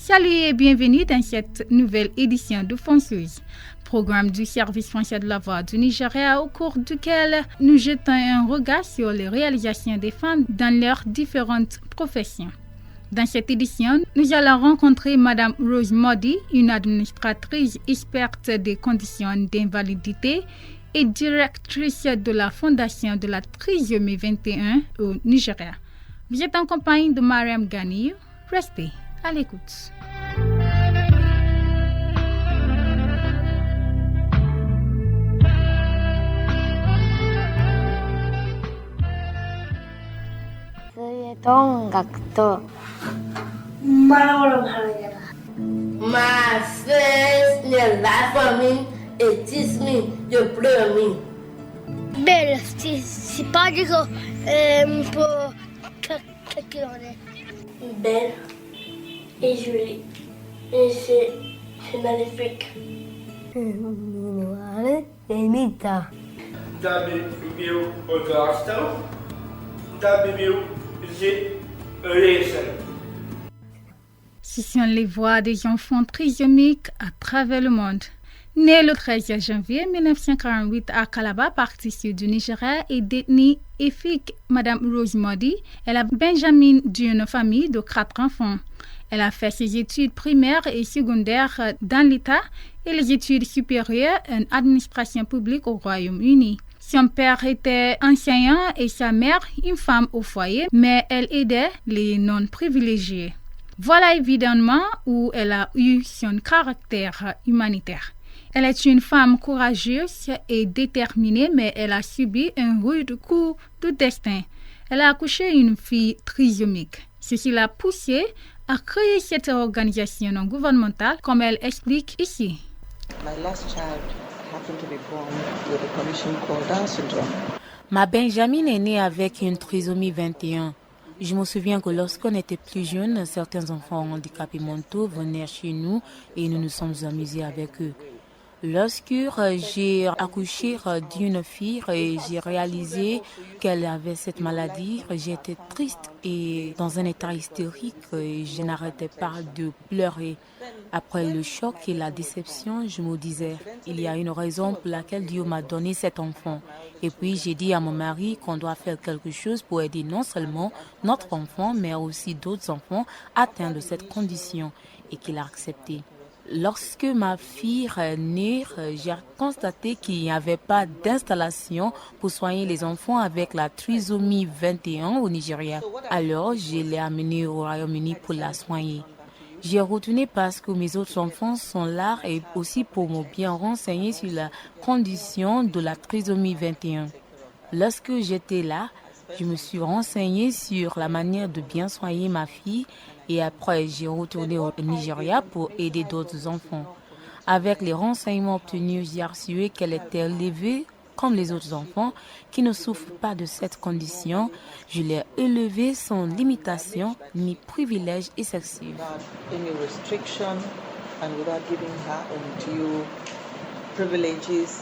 Salut et bienvenue dans cette nouvelle édition de Fonceuse, programme du service français de la voix du Nigeria au cours duquel nous jetons un regard sur les réalisations des femmes dans leurs différentes professions. Dans cette édition, nous allons rencontrer Madame Rose Modi, une administratrice experte des conditions d'invalidité et directrice de la Fondation de la trisomie 21 au Nigeria. Vous êtes en compagnie de Mariam Ganiou. Restez à l'écoute. My friends, they laugh at me, they tease me, they play at me. Belle, c'est pas du tout pour quelqu'un. Belle et jolie, et c'est magnifique. Da bebiu gostam, da bebiu racing. Ce sont les voix des enfants trisomiques à travers le monde. Née le 13 janvier 1948 à Calabar, partie sud du Nigeria et d'ethnie Efik, Madame Rose Modi est la Benjamin d'une famille de 4 enfants. Elle a fait ses études primaires et secondaires dans l'État et les études supérieures en administration publique au Royaume-Uni. Son père était enseignant et sa mère une femme au foyer, mais elle aidait les non-privilégiés. Voilà évidemment où elle a eu son caractère humanitaire. Elle est une femme courageuse et déterminée, mais elle a subi un rude coup de destin. Elle a accouché une fille trisomique. Ceci l'a poussée à créer cette organisation non gouvernementale, comme elle explique ici. My last child happened to be born with a condition called Down syndrome. Ma Benjamin est née avec une trisomie 21. Je me souviens que lorsqu'on était plus jeune, certains enfants handicapés mentaux venaient chez nous et nous nous sommes amusés avec eux. Lorsque j'ai accouché d'une fille et j'ai réalisé qu'elle avait cette maladie, j'étais triste et dans un état hystérique. Je n'arrêtais pas de pleurer. Après le choc et la déception, je me disais, il y a une raison pour laquelle Dieu m'a donné cet enfant. Et puis j'ai dit à mon mari qu'on doit faire quelque chose pour aider non seulement notre enfant, mais aussi d'autres enfants atteints de cette condition et qu'il a accepté. Lorsque ma fille est née, j'ai constaté qu'il n'y avait pas d'installation pour soigner les enfants avec la trisomie 21 au Nigeria. Alors, je l'ai amenée au Royaume-Uni pour la soigner. J'ai retourné parce que mes autres enfants sont là et aussi pour me bien renseigner sur la condition de la trisomie 21. Lorsque j'étais là, je me suis renseignée sur la manière de bien soigner ma fille et après j'ai retourné au Nigeria pour aider d'autres enfants. Avec les renseignements obtenus, j'ai assuré qu'elle était élevée comme les autres enfants qui ne souffrent pas de cette condition. Je l'ai élevée sans limitation ni privilège excessif. Without any restriction and without giving her undue privileges.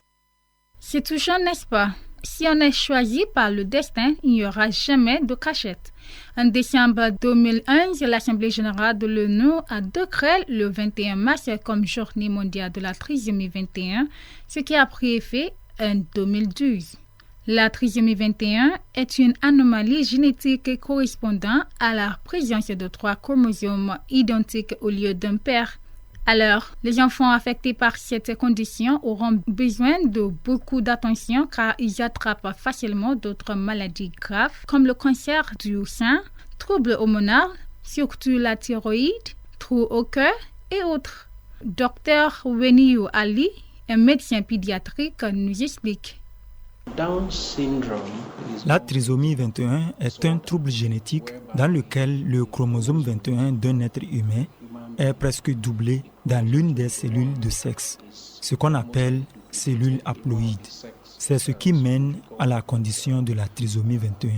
C'est touchant, n'est-ce pas? Si on est choisi par le destin, il n'y aura jamais de cachette. En décembre 2011, l'Assemblée générale de l'ONU a décrété le 21 mars comme journée mondiale de la trisomie 21, ce qui a pris effet en 2012. La trisomie 21 est une anomalie génétique correspondant à la présence de 3 chromosomes identiques au lieu d'un père. Alors, les enfants affectés par cette condition auront besoin de beaucoup d'attention car ils attrapent facilement d'autres maladies graves comme le cancer du sein, troubles hormonaux, surtout la thyroïde, trous au cœur et autres. Dr Weniyu Ali, un médecin pédiatrique, nous explique. Down syndrome La trisomie 21 est un trouble génétique dans lequel le chromosome 21 d'un être humain est presque doublé dans l'une des cellules de sexe, ce qu'on appelle cellule haploïde. C'est ce qui mène à la condition de la trisomie 21.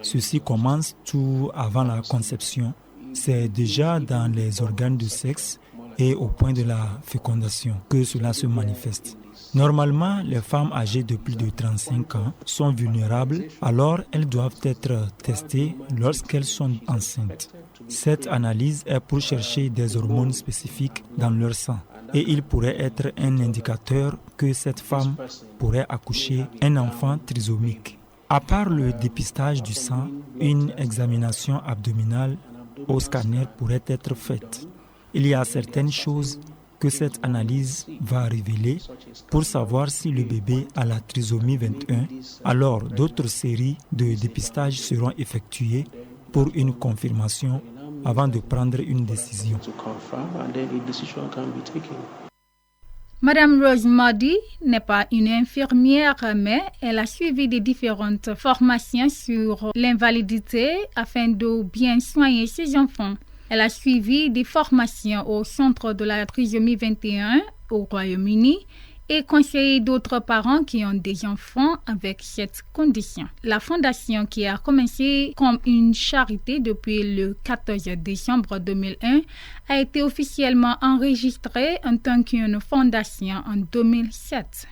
Ceci commence tout avant la conception. C'est déjà dans les organes de sexe et au point de la fécondation que cela se manifeste. Normalement, les femmes âgées de plus de 35 ans sont vulnérables, alors elles doivent être testées lorsqu'elles sont enceintes. Cette analyse est pour chercher des hormones spécifiques dans leur sang et il pourrait être un indicateur que cette femme pourrait accoucher un enfant trisomique. À part le dépistage du sang, une examination abdominale au scanner pourrait être faite. Il y a certaines choses que cette analyse va révéler pour savoir si le bébé a la trisomie 21. Alors, d'autres séries de dépistage seront effectuées pour une confirmation avant de prendre une décision. Madame Rose Modi n'est pas une infirmière, mais elle a suivi des différentes formations sur l'invalidité afin de bien soigner ses enfants. Elle a suivi des formations au Centre de la trisomie 21 au Royaume-Uni et conseillé d'autres parents qui ont des enfants avec cette condition. La fondation, qui a commencé comme une charité depuis le 14 décembre 2001, a été officiellement enregistrée en tant qu'une fondation en 2007.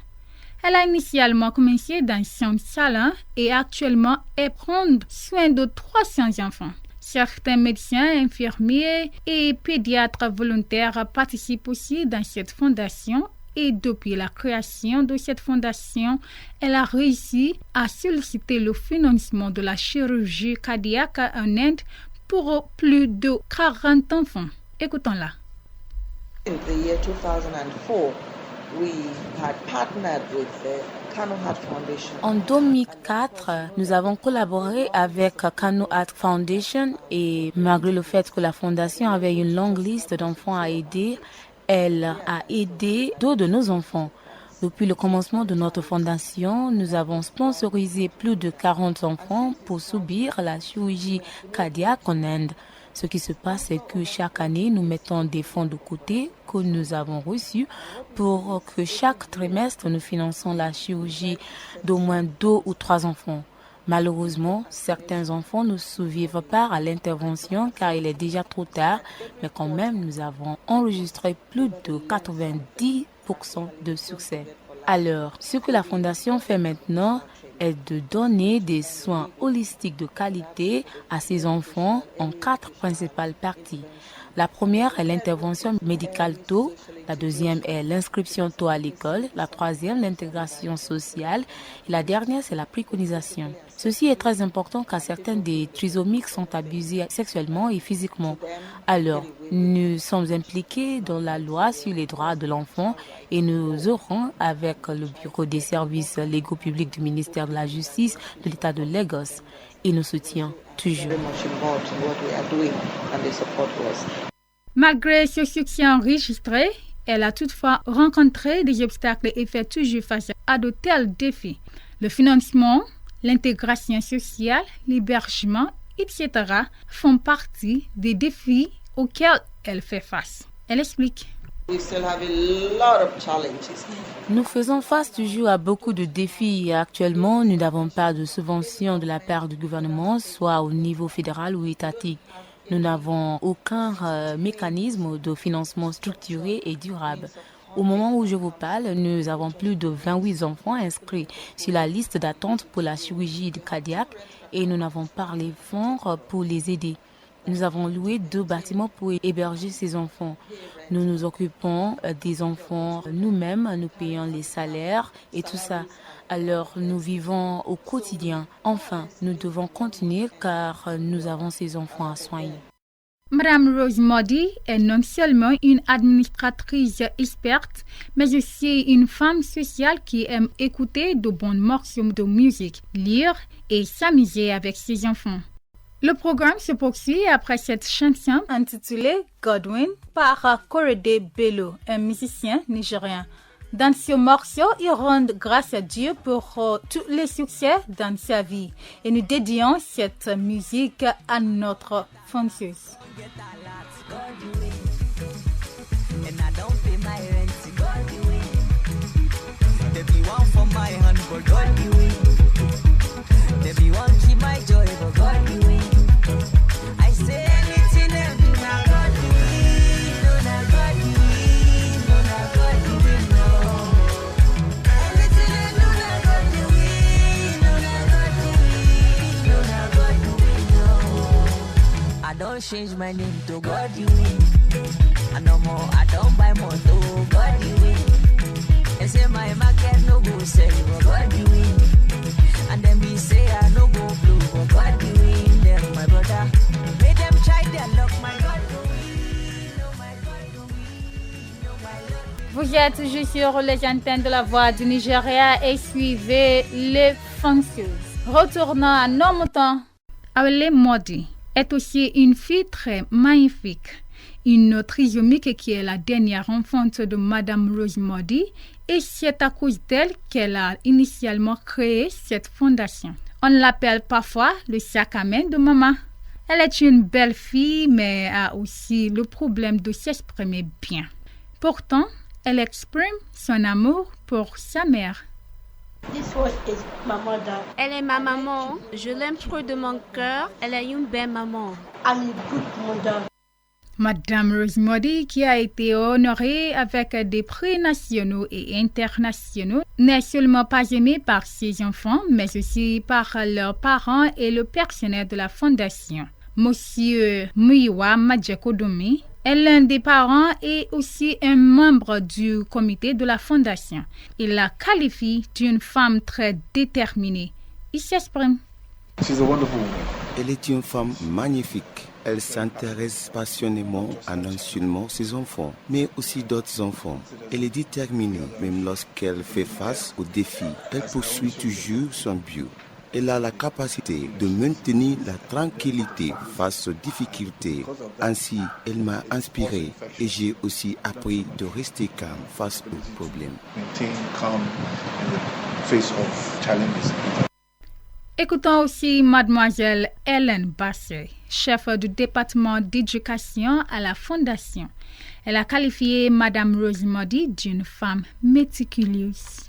Elle a initialement commencé dans son salon et actuellement elle prend soin de 300 enfants. Certains médecins, infirmiers et pédiatres volontaires participent aussi dans cette fondation et depuis la création de cette fondation, elle a réussi à solliciter le financement de la chirurgie cardiaque en Inde pour plus de 40 enfants. Écoutons-la. In the year 2004, we had partnered with the Kano Heart Foundation. En 2004, nous avons collaboré avec Kano Heart Foundation et malgré le fait que la fondation avait une longue liste d'enfants à aider, elle a aidé deux de nos enfants. Depuis le commencement de notre fondation, nous avons sponsorisé plus de 40 enfants pour subir la chirurgie cardiaque en Inde. Ce qui se passe, c'est que chaque année, nous mettons des fonds de côté que nous avons reçus pour que chaque trimestre, nous finançons la chirurgie d'au moins 2 ou 3 enfants. Malheureusement, certains enfants ne survivent pas à l'intervention car il est déjà trop tard, mais quand même, nous avons enregistré plus de 90% de succès. Alors, ce que la Fondation fait maintenant est de donner des soins holistiques de qualité à ces enfants en 4 principales parties. La première est l'intervention médicale tôt, la deuxième est l'inscription tôt à l'école, la troisième l'intégration sociale et la dernière c'est la préconisation. Ceci est très important car certains des trisomiques sont abusés sexuellement et physiquement. Alors, nous sommes impliqués dans la loi sur les droits de l'enfant et nous aurons avec le Bureau des services légaux publics du ministère de la Justice de l'État de Lagos et nous soutient toujours. Malgré ce succès enregistré, elle a toutefois rencontré des obstacles et fait toujours face à de tels défis. Le financement, l'intégration sociale, l'hébergement, etc. font partie des défis auxquels elle fait face. Elle explique. Nous faisons face toujours à beaucoup de défis. Actuellement, nous n'avons pas de subvention de la part du gouvernement, soit au niveau fédéral ou étatique. Nous n'avons aucun mécanisme de financement structuré et durable. Au moment où je vous parle, nous avons plus de 28 enfants inscrits sur la liste d'attente pour la chirurgie cardiaque et nous n'avons pas les fonds pour les aider. Nous avons loué 2 bâtiments pour héberger ces enfants. Nous nous occupons des enfants nous-mêmes, nous payons les salaires et tout ça. Alors nous vivons au quotidien. Enfin, nous devons continuer car nous avons ces enfants à soigner. Madame Rose Modi est non seulement une administratrice experte, mais aussi une femme sociale qui aime écouter de bons morceaux de musique, lire et s'amuser avec ses enfants. Le programme se poursuit après cette chanson intitulée Godwin par Korede Bello, un musicien nigérien. Dans ce morceau, il rend grâce à Dieu pour tous les succès dans sa vie et nous dédions cette musique à notre fonceuse. change my name to Godwin. And no more, I don't buy more to Godwin. They say my market no go sell for Godwin. And then me say I no go blue for Godwin. Them my brother, make them try their luck, my Godwin. Oh my Godwin, oh my Lord. Vous êtes toujours sur les antennes de la Voix du Nigeria et suivez les fonceuses. Retournant à nos moutons, Awele Modi est aussi une fille très magnifique, une trisomique qui est la dernière enfante de Madame Rose Modi, et c'est à cause d'elle qu'elle a initialement créé cette fondation. On l'appelle parfois le sac à main de maman. Elle est une belle fille, mais a aussi le problème de s'exprimer bien. Pourtant, elle exprime son amour pour sa mère. Elle est ma maman. Je l'aime trop de mon cœur. Elle est une belle maman. Madame Rose Modi, qui a été honorée avec des prix nationaux et internationaux, n'est seulement pas aimée par ses enfants, mais aussi par leurs parents et le personnel de la fondation. Monsieur Muyiwa Madjekodomi est l'un des parents et aussi un membre du comité de la fondation. Il la qualifie d'une femme très déterminée. Il s'exprime. Elle est une femme magnifique. Elle s'intéresse passionnément à non seulement ses enfants, mais aussi d'autres enfants. Elle est déterminée, même lorsqu'elle fait face aux défis. Elle poursuit toujours son but. Elle a la capacité de maintenir la tranquillité face aux difficultés. Ainsi, elle m'a inspiré et j'ai aussi appris de rester calme face aux problèmes. Écoutons aussi Mademoiselle Hélène Bassey, chef du département d'éducation à la Fondation. Elle a qualifié Madame Rose Modi d'une femme méticuleuse.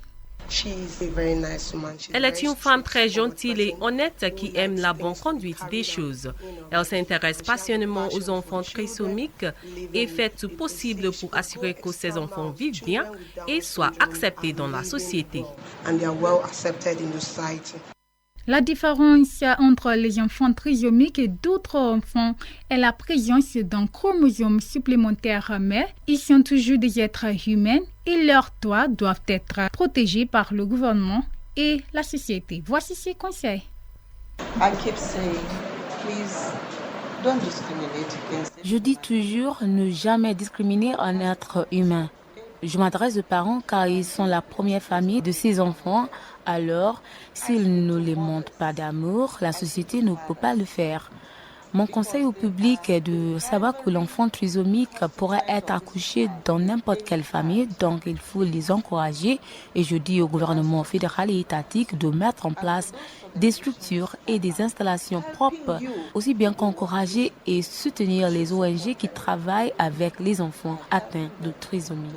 Elle est une femme très gentille et honnête qui aime la bonne conduite des choses. Elle s'intéresse passionnément aux enfants trisomiques et fait tout possible pour assurer que ces enfants vivent bien et soient acceptés dans la société. La différence entre les enfants trisomiques et d'autres enfants est la présence d'un chromosome supplémentaire, mais ils sont toujours des êtres humains et leurs droits doivent être protégés par le gouvernement et la société. Voici ses conseils. Je dis toujours ne jamais discriminer un être humain. Je m'adresse aux parents car ils sont la première famille de ces enfants. Alors, s'ils ne les montrent pas d'amour, la société ne peut pas le faire. Mon conseil au public est de savoir que l'enfant trisomique pourrait être accouché dans n'importe quelle famille, donc il faut les encourager. Et je dis au gouvernement fédéral et étatique de mettre en place des structures et des installations propres, aussi bien qu'encourager et soutenir les ONG qui travaillent avec les enfants atteints de trisomie.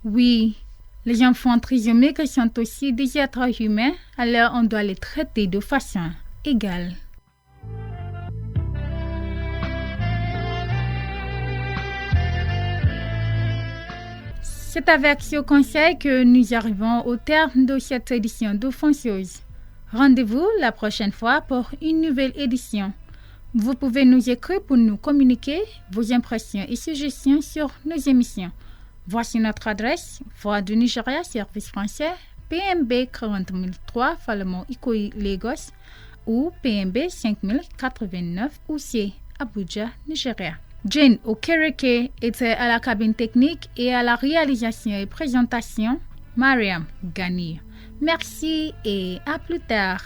Oui, les enfants trisomiques sont aussi des êtres humains, alors on doit les traiter de façon égale. C'est avec ce conseil que nous arrivons au terme de cette édition de Fonceuse. Rendez-vous la prochaine fois pour une nouvelle édition. Vous pouvez nous écrire pour nous communiquer vos impressions et suggestions sur nos émissions. Voici notre adresse: Voix du Nigeria, Service français, PMB 40003, Falemo Ikoyi, Lagos, ou PMB 5089, OC, Abuja, Nigeria. Jane Okereke était à la cabine technique et à la réalisation et présentation, Mariam Ghani. Merci et à plus tard.